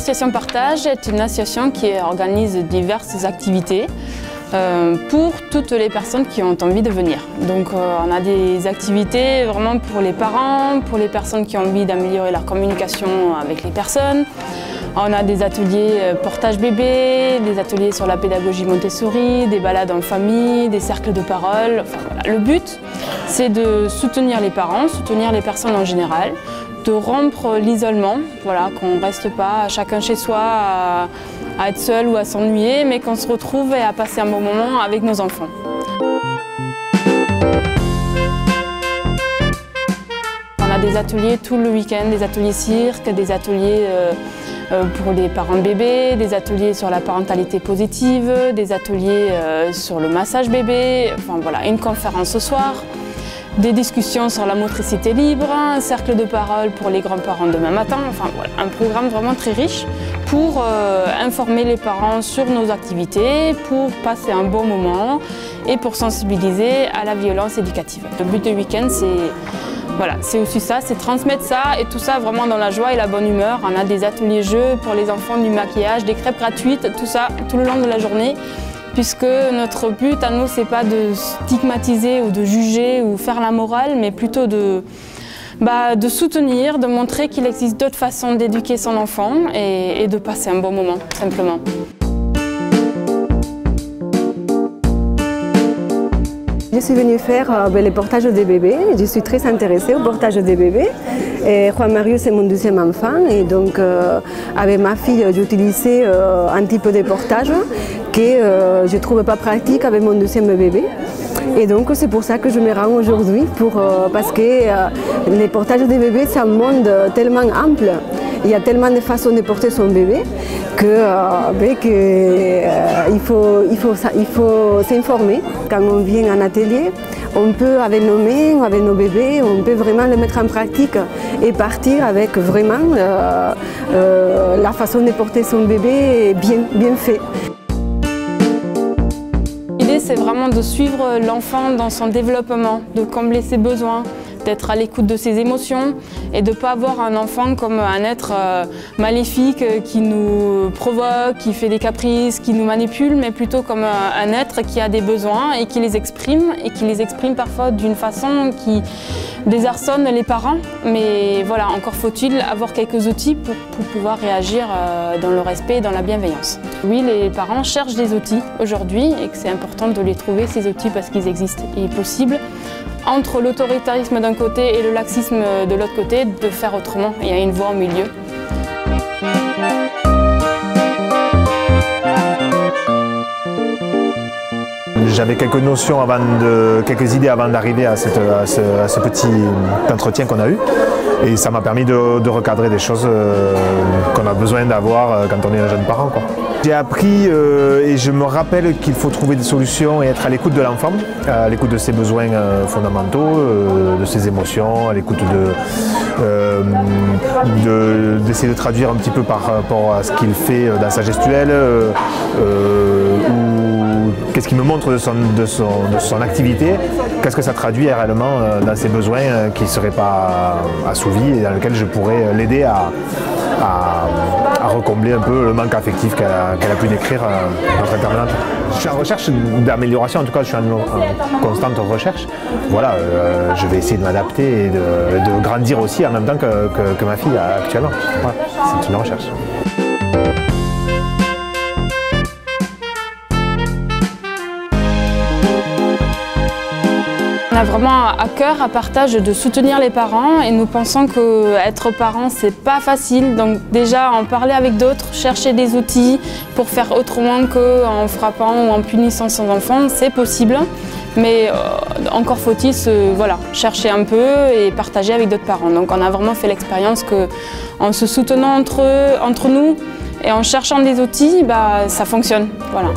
L'association Partage est une association qui organise diverses activités pour toutes les personnes qui ont envie de venir. Donc on a des activités vraiment pour les parents, pour les personnes qui ont envie d'améliorer leur communication avec les personnes. On a des ateliers portage bébé, des ateliers sur la pédagogie Montessori, des balades en famille, des cercles de parole. Enfin, voilà. Le but, c'est de soutenir les parents, soutenir les personnes en général, de rompre l'isolement, voilà, qu'on ne reste pas chacun chez soi à être seul ou à s'ennuyer, mais qu'on se retrouve et à passer un bon moment avec nos enfants. On a des ateliers tout le week-end, des ateliers cirque, des ateliers pour les parents de bébés, des ateliers sur la parentalité positive, des ateliers sur le massage bébé, enfin voilà, une conférence ce soir, des discussions sur la motricité libre, un cercle de parole pour les grands-parents demain matin, enfin voilà, un programme vraiment très riche pour informer les parents sur nos activités, pour passer un bon moment et pour sensibiliser à la violence éducative. Le but du week-end, c'est aussi ça, c'est transmettre ça et tout ça vraiment dans la joie et la bonne humeur. On a des ateliers jeux pour les enfants, du maquillage, des crêpes gratuites, tout ça tout le long de la journée. Puisque notre but à nous, c'est pas de stigmatiser ou de juger ou faire la morale, mais plutôt de soutenir, de montrer qu'il existe d'autres façons d'éduquer son enfant et de passer un bon moment, simplement. Je suis venue faire le portage des bébés. Je suis très intéressée au portage des bébés. Et Juan Marius est mon deuxième enfant et donc avec ma fille j'utilisais un type de portage que je ne trouve pas pratique avec mon deuxième bébé. Et donc c'est pour ça que je me rends aujourd'hui, parce que le portage des bébés c'est un monde tellement ample. Il y a tellement de façons de porter son bébé qu'il faut s'informer. Quand on vient en atelier, on peut, avec nos mains, avec nos bébés, on peut vraiment le mettre en pratique et partir avec vraiment la façon de porter son bébé bien fait. L'idée, c'est vraiment de suivre l'enfant dans son développement, de combler ses besoins, d'être à l'écoute de ses émotions et de ne pas avoir un enfant comme un être maléfique qui nous provoque, qui fait des caprices, qui nous manipule, mais plutôt comme un être qui a des besoins et qui les exprime parfois d'une façon qui désarçonne les parents. Mais voilà, encore faut-il avoir quelques outils pour pouvoir réagir dans le respect et dans la bienveillance. Oui, les parents cherchent des outils aujourd'hui et que c'est important de les trouver, ces outils, parce qu'ils existent. Il est possible, entre l'autoritarisme d'un côté et le laxisme de l'autre côté, de faire autrement. Il y a une voie au milieu. J'avais quelques notions, quelques idées avant d'arriver à ce petit entretien qu'on a eu. Et ça m'a permis de recadrer des choses qu'on a besoin d'avoir quand on est un jeune parent, quoi. J'ai appris et je me rappelle qu'il faut trouver des solutions et être à l'écoute de l'enfant, à l'écoute de ses besoins fondamentaux, de ses émotions, à l'écoute d'essayer de traduire un petit peu par rapport à ce qu'il fait dans sa gestuelle, ou qu'est-ce qu'il me montre de son activité, qu'est-ce que ça traduit réellement dans ses besoins qui ne seraient pas assouvis et dans lesquels je pourrais l'aider à recombler un peu le manque affectif qu'elle a pu décrire, notre intervenante. Je suis en recherche d'amélioration, en tout cas je suis en constante recherche. Voilà, je vais essayer de m'adapter et de grandir aussi en même temps que ma fille actuellement. Voilà, c'est une recherche. On a vraiment à cœur, à Partage, de soutenir les parents et nous pensons qu'être parent, c'est pas facile. Donc déjà, en parler avec d'autres, chercher des outils pour faire autrement qu'en frappant ou en punissant son enfant, c'est possible. Mais encore faut-il chercher un peu et partager avec d'autres parents. Donc on a vraiment fait l'expérience qu'en se soutenant entre nous et en cherchant des outils, ça fonctionne. Voilà.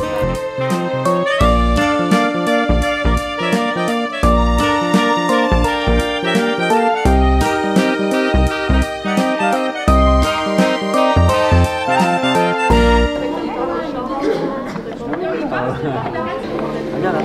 Bien là.